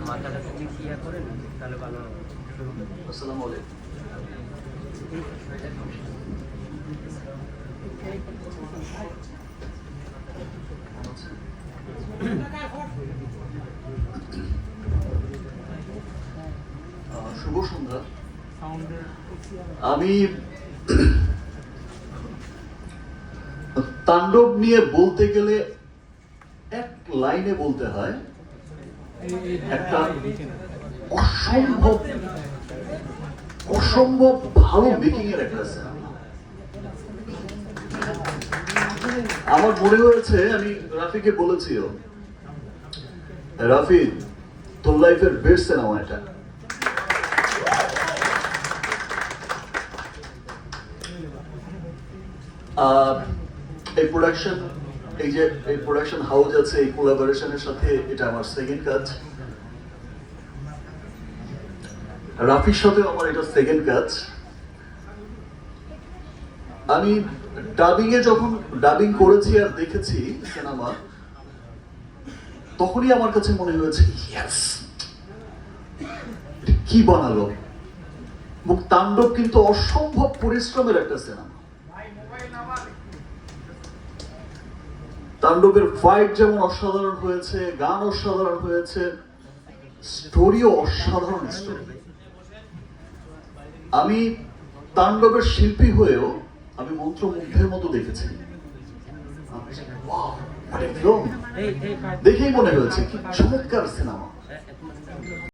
মাথাটা যদি ইয়া করেন তাহলে ভালো হবে। আসসালামু আলাইকুম। শুভ সন্ধ্যা। আমি তাণ্ডব নিয়ে বলতে গেলে এক লাইনে বলতে হয় একটা অসম্ভব ভালো মেকিং এর একটা সিনেমা। আমার মনে হয়েছে, আমি রাফিকে বলেছিও, রাফি তোর লাইফের বেস্ট সিনেমা এটা। এই প্রোডাকশন, এই যে এই প্রোডাকশন হাউস আছে, এই কোলাবোরেশনের সাথে এটা আমার সেকেন্ড কাজ। রাফির সাথে আমার এটা সেকেন্ড কাজ। আমি ডাবিং এ যখন ডাবিং করেছি আর দেখেছি সিনেমা, তখনই আমার কাছে মনে হয়েছে ইয়েস, কি বানালো। মুখ তাণ্ডব কিন্তু অসম্ভব পরিশ্রমের একটা সিনেমা। তাণ্ডবের ফাইট যেমন অসাধারণ হয়েছে, গান অসাধারণ হয়েছে, স্টোরিও অসাধারণ স্টোরি। আমি তাণ্ডবের শিল্পী হয়েও আমি মন্ত্রমুগ্ধের মতো দেখেছি। দেখেই মনে হয়েছে কি চমৎকার সিনেমা।